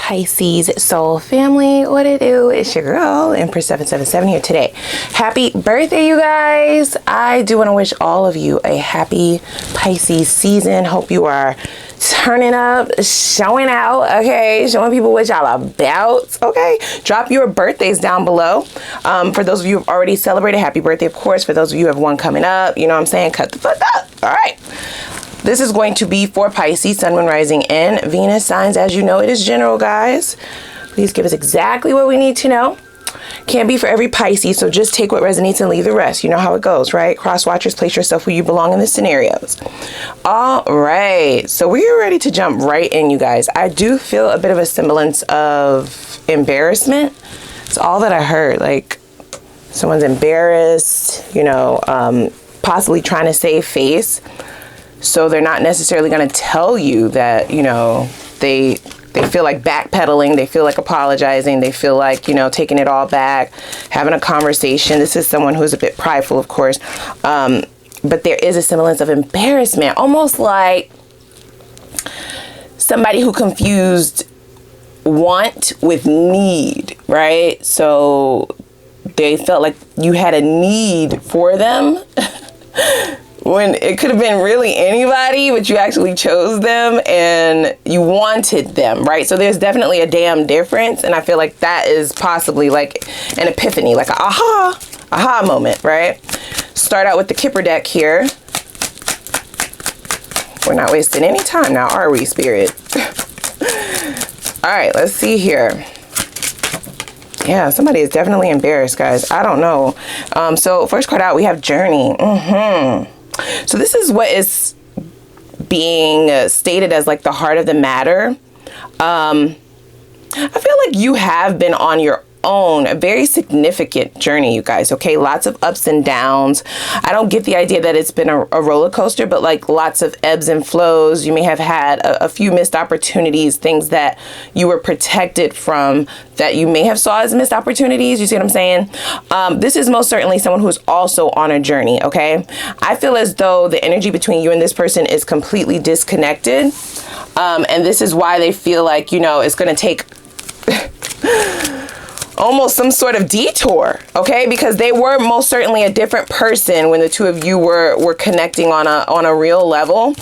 Pisces soul family, what it do? It's your girl Empress 777 here today. Happy birthday, you guys. I do want to wish all of you a happy Pisces season. Hope you are turning up, showing out, okay, showing people what y'all about, okay. Drop your birthdays down below. For those of you who've already celebrated, happy birthday, of course. For those of you who have one coming up, you know what I'm saying, cut the fuck up. All right. This is going to be for Pisces, Sun, Moon, Rising, and Venus signs. As you know, it is general, guys. Please give us exactly what we need to know. Can't be for every Pisces, so just take what resonates and leave the rest. You know how it goes, right? Cross watchers, place yourself where you belong in the scenarios. All right, so we're ready to jump right in, you guys. I do feel a bit of a semblance of embarrassment. It's all that I heard, like someone's embarrassed, you know, possibly trying to save face. So they're not necessarily going to tell you that, you know, they feel like backpedaling, they feel like apologizing, they feel like, you know, taking it all back, having a conversation. This is someone who's a bit prideful, of course, but there is a semblance of embarrassment, almost like somebody who confused want with need, right? So they felt like you had a need for them when it could have been really anybody, but you actually chose them and you wanted them, right? So there's definitely a damn difference. And I feel like that is possibly like an epiphany, like an aha moment, right? Start out with the Kipper deck here. We're not wasting any time now, are we, Spirit? All right, let's see here. Yeah, somebody is definitely embarrassed, guys. I don't know. So first card out, we have Journey. So this is what is being stated as like the heart of the matter. I feel like you have been on your own, a very significant journey, you guys, okay? Lots of ups and downs. I don't get the idea that it's been a roller coaster, but like lots of ebbs and flows. You may have had a few missed opportunities, things that you were protected from that you may have saw as missed opportunities. You see what I'm saying? This is most certainly someone who's also on a journey, okay? I feel as though the energy between you and this person is completely disconnected. And this is why they feel like, you know, it's going to take almost some sort of detour, okay? Because they were most certainly a different person when the two of you were connecting on a real level.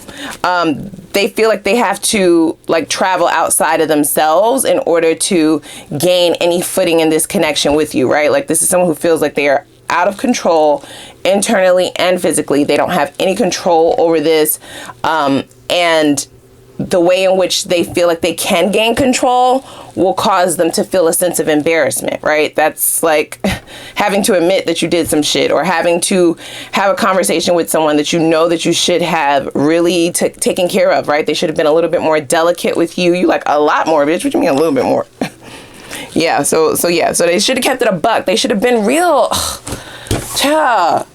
They feel like they have to like travel outside of themselves in order to gain any footing in this connection with you, right? Like this is someone who feels like they are out of control internally and physically. They don't have any control over this. And the way in which they feel like they can gain control will cause them to feel a sense of embarrassment, right? That's like having to admit that you did some shit, or having to have a conversation with someone that you know that you should have really taken care of, right? They should have been a little bit more delicate with you. You like a lot more, bitch. What do you mean a little bit more? Yeah, so they should have kept it a buck. They should have been real. Cha.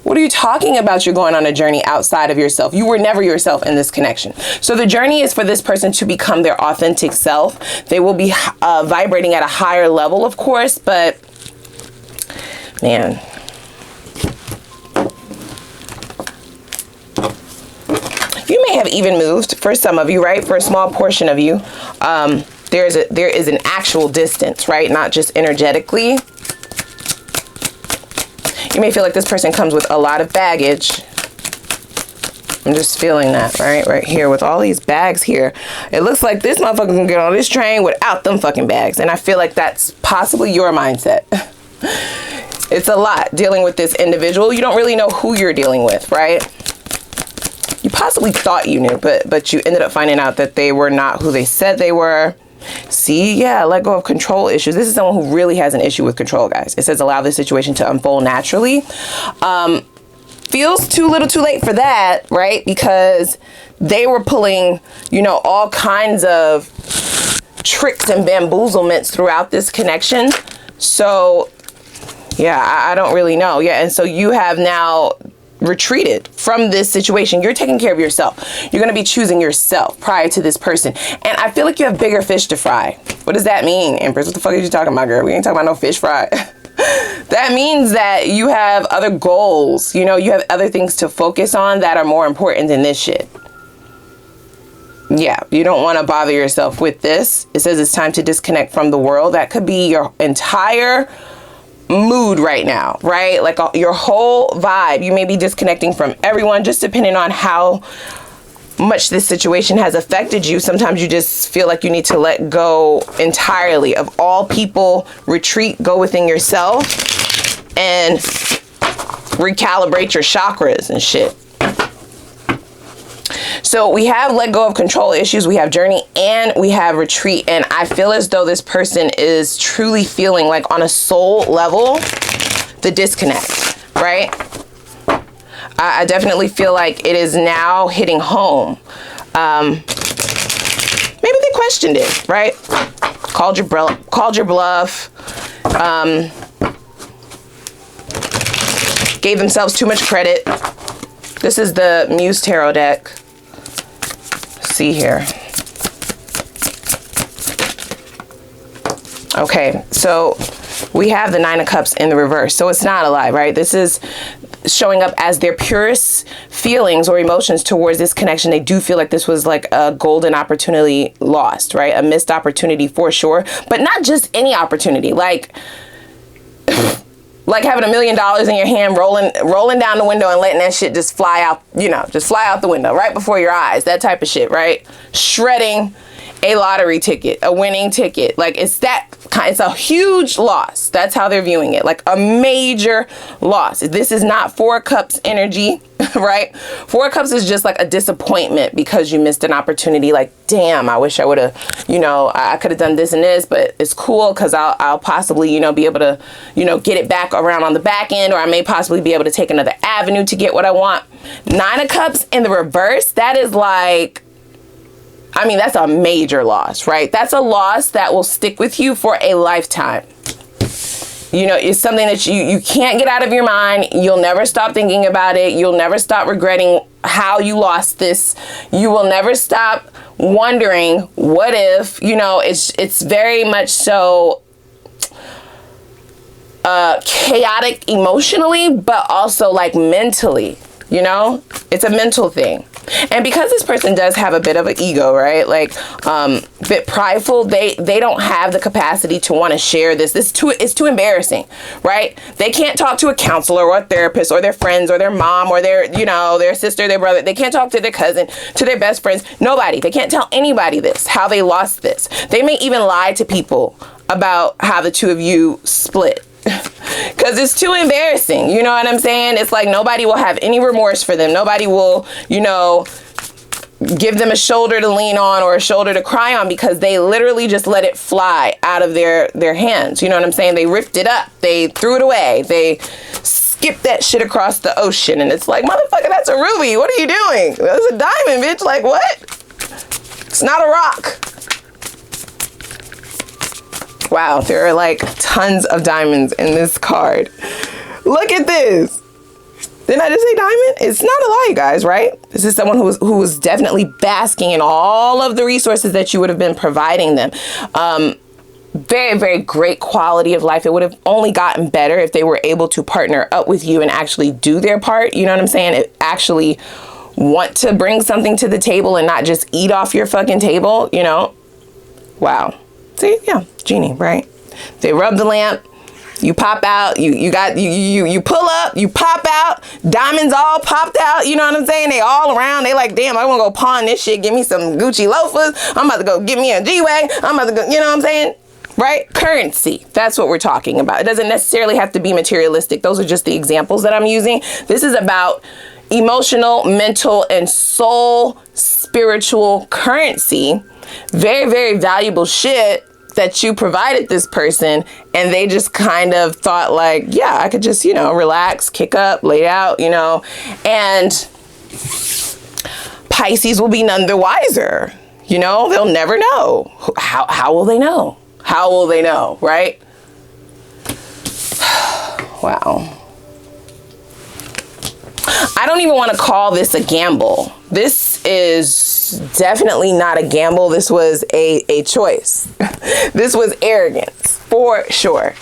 What are you talking about? You're going on a journey outside of yourself. You were never yourself in this connection. So the journey is for this person to become their authentic self. They will be vibrating at a higher level, of course, but man. You may have even moved for some of you, right? For a small portion of you. There is an actual distance, right? Not just energetically. You may feel like this person comes with a lot of baggage. I'm just feeling that, right here with all these bags here. It looks like this motherfucker can get on this train without them fucking bags. And I feel like that's possibly your mindset. It's a lot dealing with this individual. You don't really know who you're dealing with, right? You possibly thought you knew, but you ended up finding out that they were not who they said they were. See, yeah, let go of control issues. This is someone who really has an issue with control, guys. It says allow this situation to unfold naturally. Feels too little too late for that, right? Because they were pulling, you know, all kinds of tricks and bamboozlements throughout this connection. So, yeah, I don't really know. Yeah, and so you have now retreated from this situation. You're taking care of yourself. You're going to be choosing yourself prior to this person. And I feel like you have bigger fish to fry. What does that mean, Empress? What the fuck are you talking about, girl? We ain't talking about no fish fry. That means that you have other goals. You know, you have other things to focus on that are more important than this shit. Yeah, you don't want to bother yourself with this. It says it's time to disconnect from the world. That could be your entire mood right now, right? Like your whole vibe. You may be disconnecting from everyone, just depending on how much this situation has affected you. Sometimes you just feel like you need to let go entirely of all people, retreat, go within yourself, and recalibrate your chakras and shit. So we have let go of control issues, we have journey, and we have retreat. And I feel as though this person is truly feeling like on a soul level, the disconnect, right? I definitely feel like it is now hitting home. Maybe they questioned it, right? Called your bluff. Gave themselves too much credit. This is the Muse Tarot deck. See here. Okay, so we have the Nine of Cups in the reverse, so it's not a lie, right? This is showing up as their purest feelings or emotions towards this connection. They do feel like this was like a golden opportunity lost, right? A missed opportunity for sure, but not just any opportunity, like having $1 million in your hand, rolling down the window and letting that shit just fly out, you know, just fly out the window right before your eyes, that type of shit, right? Shredding a lottery ticket, a winning ticket. Like it's a huge loss. That's how they're viewing it. Like a major loss. This is not Four Cups energy, right? Four Cups is just like a disappointment because you missed an opportunity. Like, damn, I wish I would have, you know, I could have done this and this, but it's cool because I'll possibly, you know, be able to, you know, get it back around on the back end, or I may possibly be able to take another avenue to get what I want. Nine of Cups in the reverse, that is like, I mean, that's a major loss, right? That's a loss that will stick with you for a lifetime. You know, it's something that you can't get out of your mind. You'll never stop thinking about it. You'll never stop regretting how you lost this. You will never stop wondering, what if, you know, it's very much so chaotic emotionally, but also like mentally, you know, it's a mental thing. And because this person does have a bit of an ego, right? Like, bit prideful, they don't have the capacity to want to share this. It's too embarrassing, right? They can't talk to a counselor or a therapist or their friends or their mom or their, you know, their sister, their brother. They can't talk to their cousin, to their best friends. Nobody. They can't tell anybody this, how they lost this. They may even lie to people about how the two of you split. Because it's too embarrassing. You know what I'm saying? It's like nobody will have any remorse for them. Nobody will, you know, give them a shoulder to lean on or a shoulder to cry on, because they literally just let it fly out of their hands. You know what I'm saying? They ripped it up. They threw it away. They skipped that shit across the ocean. And it's like, motherfucker, that's a ruby. What are you doing? That's a diamond, bitch. Like, what? It's not a rock. Wow, there are like tons of diamonds in this card. Look at this. Didn't I just say diamond? It's not a lie, guys, right? This is someone who was definitely basking in all of the resources that you would have been providing them. Very, very great quality of life. It would have only gotten better if they were able to partner up with you and actually do their part. You know what I'm saying? It actually want to bring something to the table and not just eat off your fucking table, you know? Wow. See, yeah, genie, right? They rub the lamp, you pop out, you pull up, you pop out, diamonds all popped out, you know what I'm saying? They all around, they like, damn, I want to go pawn this shit, give me some Gucci loafers, I'm about to go get me a G-Wagon, I'm about to go, you know what I'm saying? Right? Currency, that's what we're talking about. It doesn't necessarily have to be materialistic. Those are just the examples that I'm using. This is about emotional, mental, and soul spiritual currency. Very, very valuable shit that you provided this person, and they just kind of thought like, yeah, I could just, you know, relax, kick up, lay out, you know, and Pisces will be none the wiser. You know, they'll never know. How will they know? How will they know, right? Wow. I don't even want to call this a gamble. This is definitely not a gamble. This was a choice. This was arrogance, for sure.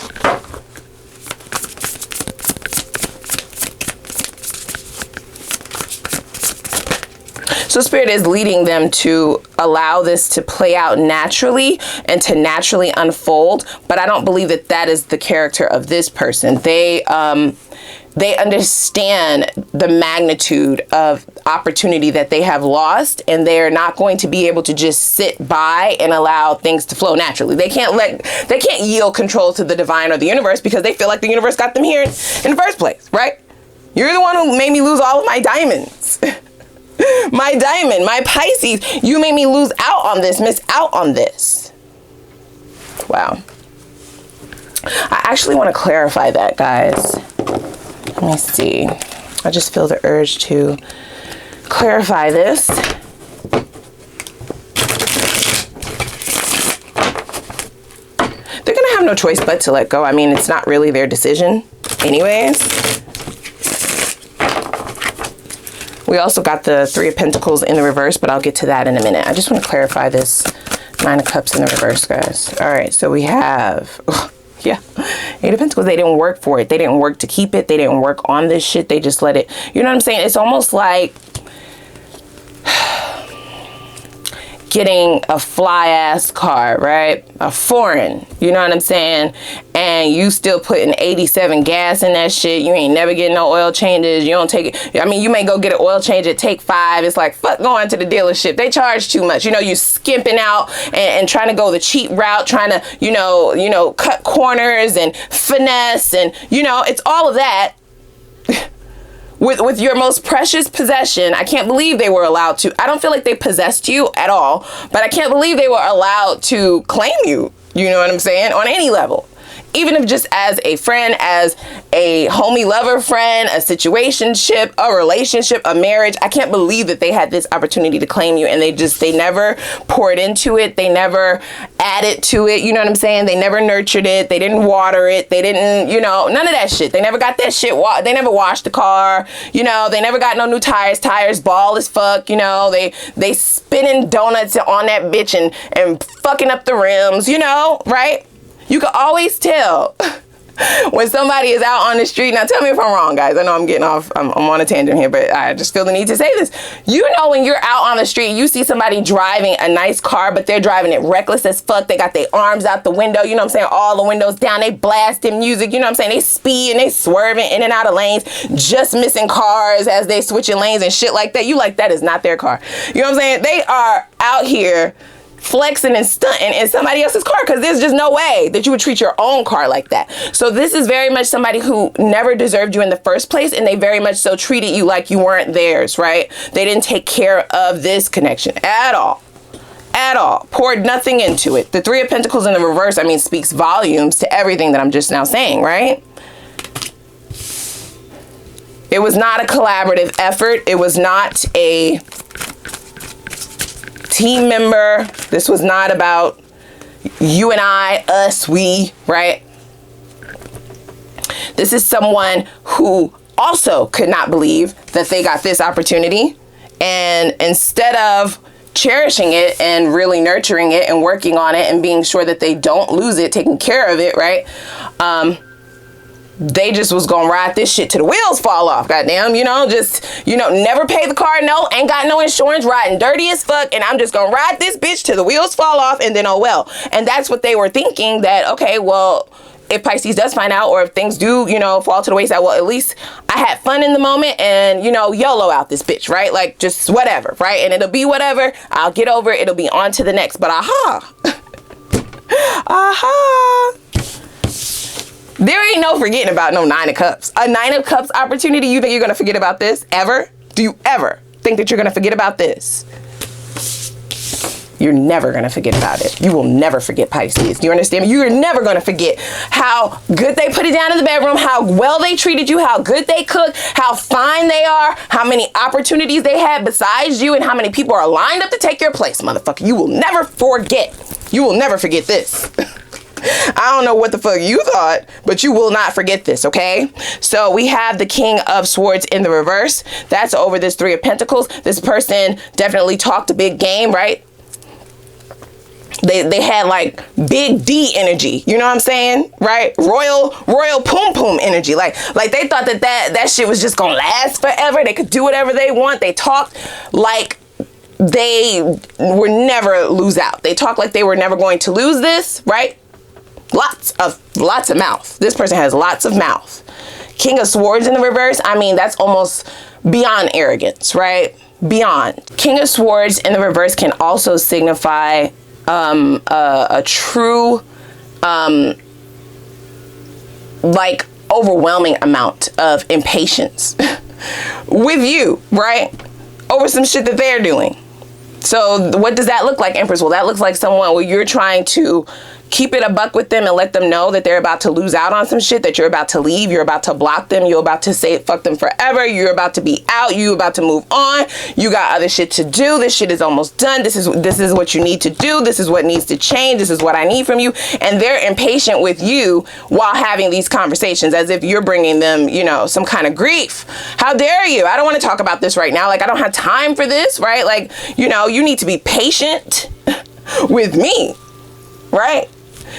So Spirit is leading them to allow this to play out naturally and to naturally unfold. But I don't believe that that is the character of this person. They understand the magnitude of opportunity that they have lost, and they're not going to be able to just sit by and allow things to flow naturally. They can't yield control to the divine or the universe, because they feel like the universe got them here in the first place, right? You're the one who made me lose all of my diamonds. My diamond, my Pisces, you made me lose out on this, miss out on this. Wow. I actually want to clarify that, guys. Let me see. I just feel the urge to clarify this. They're going to have no choice but to let go. I mean, it's not really their decision anyways. We also got the Three of Pentacles in the reverse, but I'll get to that in a minute. I just want to clarify this Nine of Cups in the reverse, guys. All right, so we have... yeah, Eight of Pentacles. They didn't work for it. They didn't work to keep it. They didn't work on this shit. They just let it, you know what I'm saying? It's almost like getting a fly ass car, right? A foreign, you know what I'm saying? And you still putting 87 gas in that shit. You ain't never getting no oil changes. You don't take it. I mean, you may go get an oil change at Take 5. It's like, fuck going to the dealership. They charge too much. You know, you skimping out and trying to go the cheap route, trying to, you know, cut corners and finesse. And, you know, it's all of that. With your most precious possession. I can't believe they were allowed to. I don't feel like they possessed you at all, but I can't believe they were allowed to claim you. You know what I'm saying? On any level. Even if just as a friend, as a homie lover friend, a situationship, a relationship, a marriage. I can't believe that they had this opportunity to claim you, and they never poured into it. They never added to it. You know what I'm saying? They never nurtured it. They didn't water it. They didn't, you know, none of that shit. They never got that shit. They never washed the car. You know, they never got no new tires. Tires ball as fuck. You know, they spinning donuts on that bitch and fucking up the rims, you know, right? You can always tell when somebody is out on the street. Now tell me if I'm wrong, guys. I know I'm getting off. I'm on a tangent here, but I just feel the need to say this. You know, when you're out on the street, you see somebody driving a nice car, but they're driving it reckless as fuck. They got their arms out the window. You know what I'm saying? All the windows down. They blasting music. You know what I'm saying? They speed and they swerving in and out of lanes, just missing cars as they switching lanes and shit like that. You like, that is not their car. You know what I'm saying? They are out here flexing and stunting in somebody else's car, because there's just no way that you would treat your own car like that. So this is very much somebody who never deserved you in the first place, and they very much so treated you like you weren't theirs, right? They didn't take care of this connection at all. At all. Poured nothing into it. The Three of Pentacles in the reverse, I mean, speaks volumes to everything that I'm just now saying, right? It was not a collaborative effort. It was not a team member. This was not about you and I, us, we, right? This is someone who also could not believe that they got this opportunity, and instead of cherishing it and really nurturing it and working on it and being sure that they don't lose it, taking care of it, right? They just was gonna ride this shit till the wheels fall off, goddamn, you know, just, you know, never pay the car note, ain't got no insurance, riding dirty as fuck, and I'm just gonna ride this bitch till the wheels fall off, and then, oh well. And that's what they were thinking, that, okay, well, if Pisces does find out, or if things do, you know, fall to the wayside, well, at least I had fun in the moment, and, you know, YOLO out this bitch, right? Like, just whatever, right? And it'll be whatever, I'll get over it, it'll be on to the next. But aha, aha. There ain't no forgetting about no Nine of Cups. A Nine of Cups opportunity, you think you're going to forget about this? Ever? Do you ever think that you're going to forget about this? You're never going to forget about it. You will never forget, Pisces. Do you understand? You're never going to forget how good they put it down in the bedroom, how well they treated you, how good they cook, how fine they are, how many opportunities they had besides you, and how many people are lined up to take your place, motherfucker. You will never forget. You will never forget this. I don't know what the fuck you thought, but you will not forget this, okay? So we have the King of Swords in the reverse. That's over this Three of Pentacles. This person definitely talked a big game, right? They had like big D energy, you know what I'm saying, right? Royal poom poom energy. Like they thought that shit was just gonna last forever. They could do whatever they want. They talked like they were never lose out. They talk like they were never going to lose this, right? Lots of mouth. This person has lots of mouth. King of Swords in the reverse, I mean, that's almost beyond arrogance, right? Beyond. King of Swords in the reverse can also signify a true, like, overwhelming amount of impatience with you, right? Over some shit that they're doing. So what does that look like, Empress? Well, that looks like someone where you're trying to keep it a buck with them and let them know that they're about to lose out on some shit, that you're about to leave, you're about to block them, you're about to say fuck them forever, you're about to be out, you're about to move on, you got other shit to do, this shit is almost done, this is what you need to do, this is what needs to change, this is what I need from you. And they're impatient with you while having these conversations, as if you're bringing them, you know, some kind of grief. How dare you? I don't want to talk about this right now. Like, I don't have time for this, right? Like, you know, you need to be patient with me, right?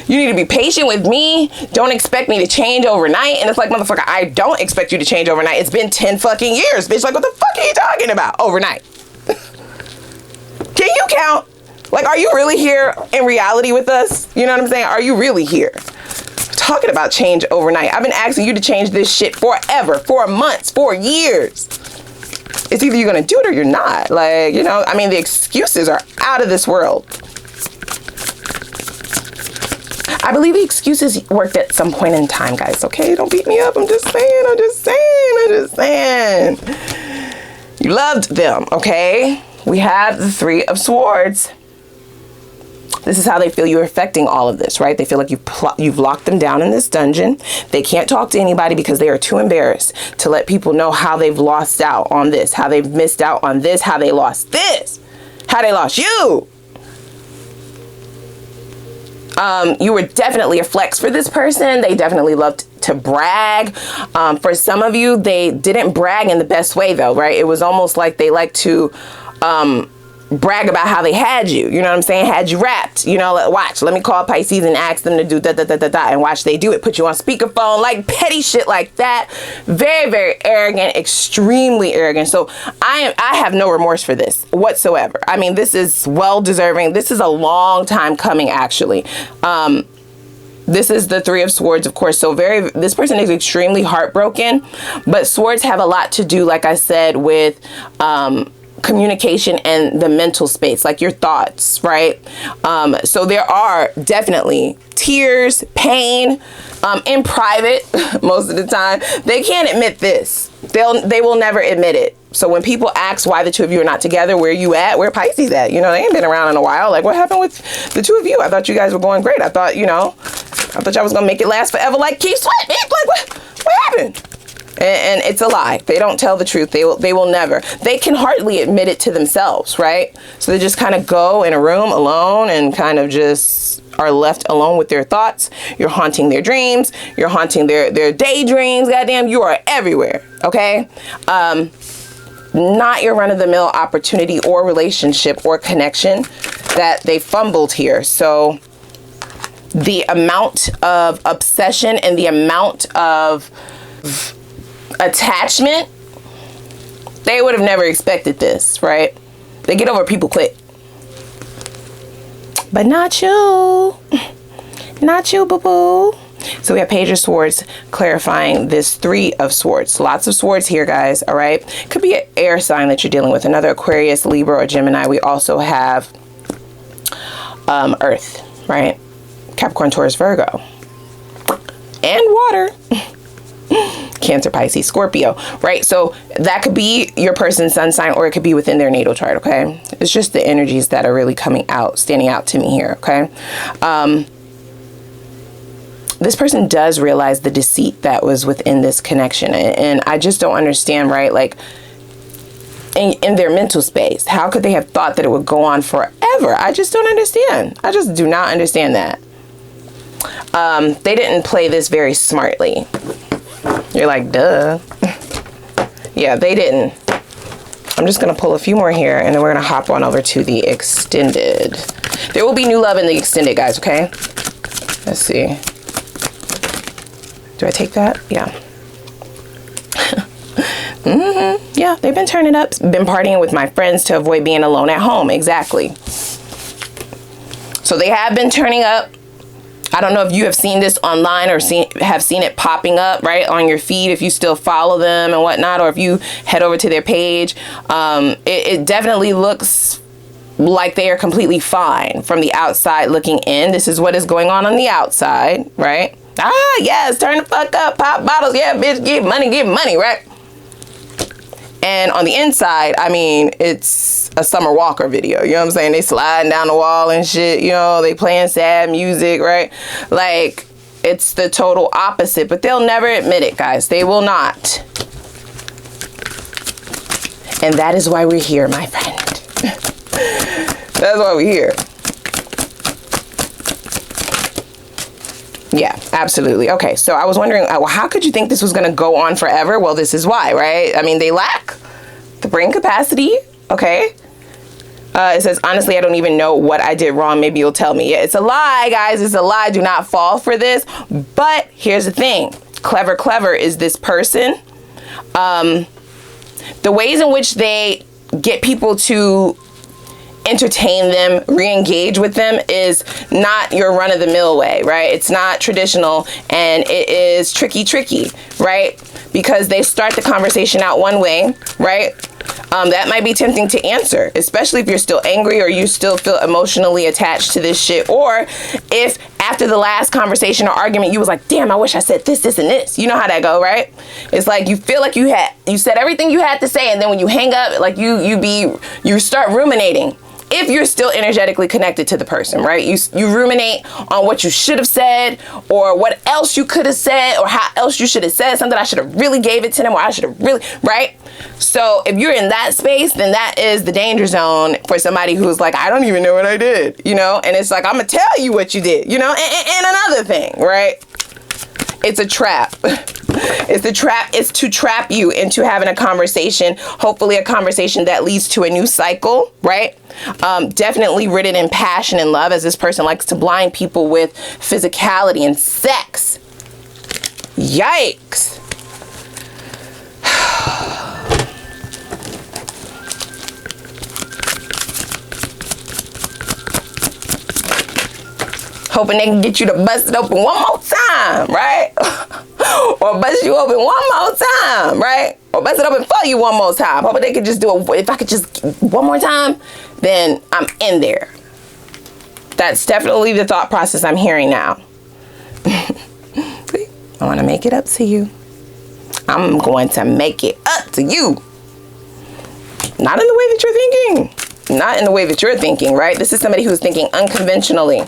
You need to be patient with me. Don't expect me to change overnight. And it's like, motherfucker, I don't expect you to change overnight. It's been 10 fucking years, bitch. Like, what the fuck are you talking about? Overnight. Can you count? Like, are you really here in reality with us? You know what I'm saying? Are you really here? Talking about change overnight. I've been asking you to change this shit forever, for months, for years. It's either you're gonna do it or you're not. Like, you know, I mean, the excuses are out of this world. I believe the excuses worked at some point in time, guys. Okay, don't beat me up. I'm just saying. You loved them, okay? We have the Three of Swords. This is how they feel you're affecting all of this, right? They feel like you've locked them down in this dungeon. They can't talk to anybody because they are too embarrassed to let people know how they've lost out on this, how they've missed out on this, how they lost this, how they lost you. You were definitely a flex for this person. They definitely loved to brag. For some of you, they didn't brag in the best way though, right? It was almost like they like to brag about how they had you. You know what I'm saying? Had you wrapped. You know, watch. Let me call Pisces and ask them to do da-da-da-da-da, and watch they do it. Put you on speakerphone, like petty shit like that. Very, very arrogant, extremely arrogant. So I have no remorse for this whatsoever. I mean, this is well deserving. This is a long time coming, actually. This is the Three of Swords, of course. So this person is extremely heartbroken, but swords have a lot to do, like I said, with communication and the mental space, like your thoughts, right? So there are definitely tears, pain, in private most of the time. They can't admit this. They will never admit it. So when people ask why the two of you are not together, where you at? Where Pisces at? You know, they ain't been around in a while. Like, what happened with the two of you? I thought you guys were going great. I thought, you know, I thought y'all was gonna make it last forever like Keith Sweat. Like, what happened? And it's a lie. They don't tell the truth. They will never. They can hardly admit it to themselves, right? So they just kind of go in a room alone and kind of just are left alone with their thoughts. You're haunting their dreams. You're haunting their daydreams. Goddamn, you are everywhere, okay? Not your run-of-the-mill opportunity or relationship or connection that they fumbled here. So the amount of obsession and the amount of attachment, they would have never expected this, right? They get over people quick. But not you. Not you, boo-boo. So we have Page of Swords clarifying this Three of Swords. Lots of swords here, guys, all right? Could be an air sign that you're dealing with. Another Aquarius, Libra, or Gemini. We also have Earth, right? Capricorn, Taurus, Virgo. And water. Cancer, Pisces, Scorpio, right? So that could be your person's sun sign, or it could be within their natal chart, okay? It's just the energies that are really coming out, standing out to me here, okay? This person does realize the deceit that was within this connection, and I just don't understand, right? Like, in their mental space, how could they have thought that it would go on forever? I just don't understand. I just do not understand that. They didn't play this very smartly. You're like, duh. Yeah, they didn't. I'm just going to pull a few more here, and then we're going to hop on over to the extended. There will be new love in the extended, guys, okay? Let's see. Do I take that? Yeah. Yeah, they've been turning up, been partying with my friends to avoid being alone at home. Exactly. So they have been turning up. I don't know if you have seen this online or have seen it popping up right on your feed if you still follow them and whatnot, or if you head over to their page. It definitely looks like they are completely fine from the outside looking in. This is what is going on the outside, right? Ah, yes, turn the fuck up, pop bottles, yeah, bitch, get money, right? And on the inside, I mean, it's a Summer Walker video, you know what I'm saying? They sliding down the wall and shit, you know, they playing sad music, right? Like, it's the total opposite, but they'll never admit it, guys. They will not. And that is why we're here, my friend. That's why we're here. Yeah, absolutely. Okay, so I was wondering, well, how could you think this was going to go on forever? Well, this is why, right? I mean, they lack the brain capacity, okay? It says, honestly, I don't even know what I did wrong. Maybe you'll tell me. Yeah, it's a lie, guys. It's a lie. Do not fall for this. But here's the thing. Clever is this person. The ways in which they get people to entertain them, re-engage with them is not your run-of-the-mill way, right? It's not traditional, and it is tricky, right? Because they start the conversation out one way, right? That might be tempting to answer, especially if you're still angry or you still feel emotionally attached to this shit, or if after the last conversation or argument you was like, damn, I wish I said this and this. You know how that go, right? It's like you feel like you said everything you had to say, and then when you hang up, like you start ruminating. If you're still energetically connected to the person, right? You ruminate on what you should have said, or what else you could have said, or how else you should have said something. I should have really gave it to them, or I should have really, right? So if you're in that space, then that is the danger zone for somebody who's like, I don't even know what I did, you know? And it's like, I'm gonna tell you what you did, you know? And another thing, right? It's a trap. It's a trap. It's to trap you into having a conversation, hopefully a conversation that leads to a new cycle, right? Definitely rooted in passion and love, as this person likes to blind people with physicality and sex. Yikes. Hoping they can get you to bust it open one more time, right? Or bust you open one more time, right? Or bust it open for you one more time. Hoping they could just do it. If I could just one more time, then I'm in there. That's definitely the thought process I'm hearing now. I want to make it up to you. I'm going to make it up to you. Not in the way that you're thinking. Not in the way that you're thinking, right? This is somebody who's thinking unconventionally.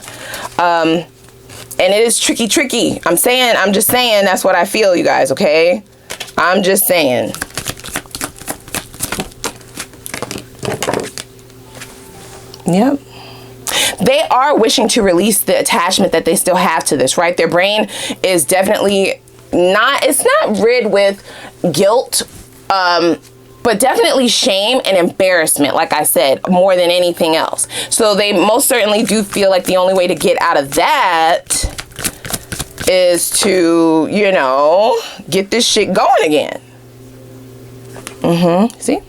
And it is tricky. I'm just saying that's what I feel, you guys, okay? I'm just saying. Yep. They are wishing to release the attachment that they still have to this, right? Their brain is definitely it's not rid with guilt, but definitely shame and embarrassment, like I said, more than anything else. So they most certainly do feel like the only way to get out of that is to, you know, get this shit going again. See?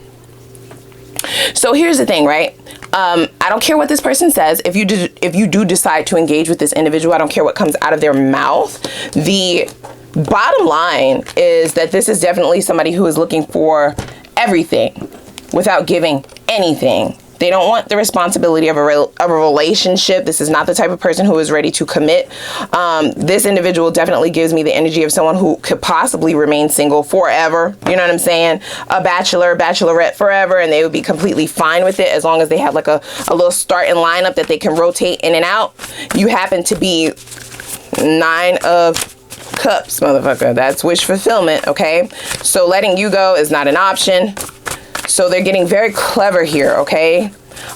So here's the thing, right? I don't care what this person says. If you do decide to engage with this individual, I don't care what comes out of their mouth. The bottom line is that this is definitely somebody who is looking for everything without giving anything. They don't want the responsibility of a relationship. This is not the type of person who is ready to commit. This individual definitely gives me the energy of someone who could possibly remain single forever. You know what I'm saying? A bachelorette forever, and they would be completely fine with it as long as they have like a little starting lineup that they can rotate in and out. You happen to be 9 of Cups, motherfucker. That's wish fulfillment, okay? So letting you go is not an option. So they're getting very clever here, okay?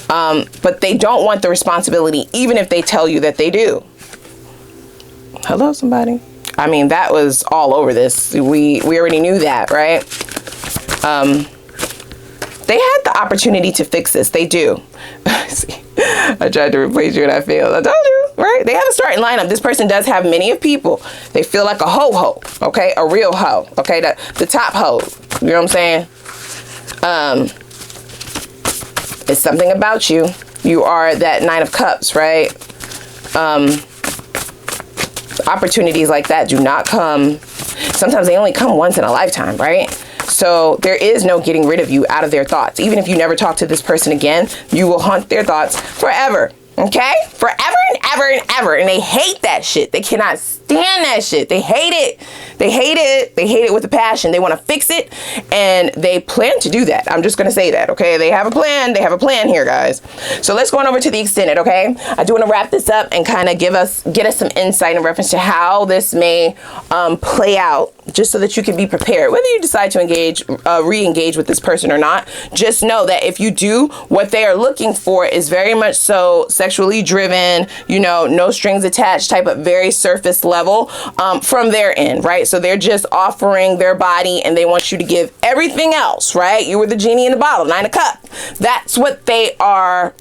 But they don't want the responsibility, even if they tell you that they do. Hello, somebody. I mean, that was all over this. We already knew that, right? They had the opportunity to fix this. They do. See, I tried to replace you and I failed. I told you, right? They have a starting lineup. This person does have many of people. They feel like a ho-ho, okay? A real hoe, okay? The top hoe. You know what I'm saying? It's something about you. You are that Nine of Cups, right? Opportunities like that do not come. Sometimes they only come once in a lifetime, right? So there is no getting rid of you out of their thoughts. Even if you never talk to this person again, you will haunt their thoughts forever. Okay? Forever and ever and ever. And they hate that shit. They cannot stand that shit. They hate it. They hate it. They hate it with a passion. They want to fix it. And they plan to do that. I'm just going to say that. Okay? They have a plan. They have a plan here, guys. So let's go on over to the extended. Okay? I do want to wrap this up and kind of get us some insight in reference to how this may play out, just so that you can be prepared. Whether you decide to re-engage with this person or not, just know that if you do, what they are looking for is very much so sexually driven, you know, no strings attached type of very surface level from their end, right? So they're just offering their body and they want you to give everything else, right? You were the genie in the bottle, Nine of Cups. That's what they are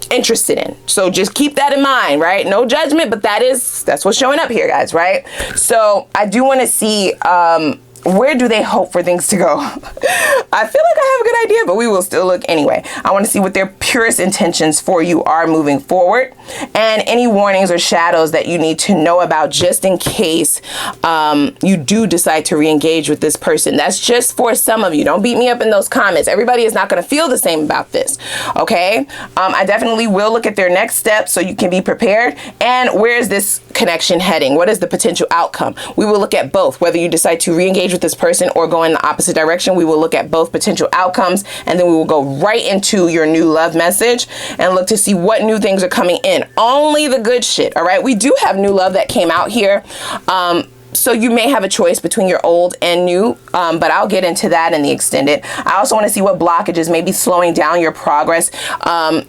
interested in. So just keep that in mind, right? No judgment, but that's what's showing up here, guys, right? So I do want to see where do they hope for things to go? I feel like I have a good idea, but we will still look anyway. I want to see what their purest intentions for you are moving forward, and any warnings or shadows that you need to know about, just in case you do decide to re-engage with this person. That's just for some of you. Don't beat me up in those comments. Everybody is not going to feel the same about this. Okay? I definitely will look at their next steps so you can be prepared. And where is this connection heading? What is the potential outcome? We will look at both. Whether you decide to re-engage with this person or go in the opposite direction, we will look at both potential outcomes, and then we will go right into your new love message and look to see what new things are coming in. Only the good shit. All right. We do have new love that came out here. So you may have a choice between your old and new, but I'll get into that in the extended. I also want to see what blockages may be slowing down your progress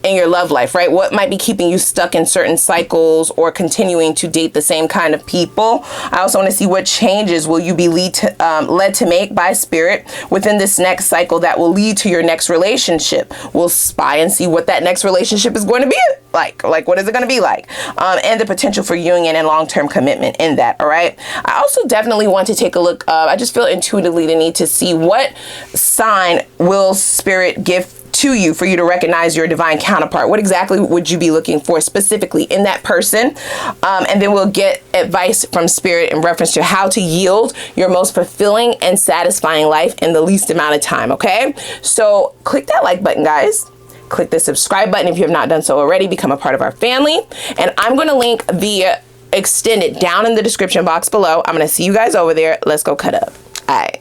in your love life, right? What might be keeping you stuck in certain cycles or continuing to date the same kind of people. I also want to see what changes will you be led to make by spirit within this next cycle that will lead to your next relationship. We'll spy and see what that next relationship is going to be like what is it going to be like, and the potential for union and long-term commitment in that. All right. I also definitely want to take a look. I just feel intuitively the need to see what sign will spirit give to you for you to recognize your divine counterpart. What exactly would you be looking for specifically in that person? And then we'll get advice from spirit in reference to how to yield your most fulfilling and satisfying life in the least amount of time. Okay. So click that like button, guys. Click the subscribe button if you have not done so already. Become a part of our family. And I'm going to link the extended down in the description box below. I'm going to see you guys over there. Let's go cut up. All right.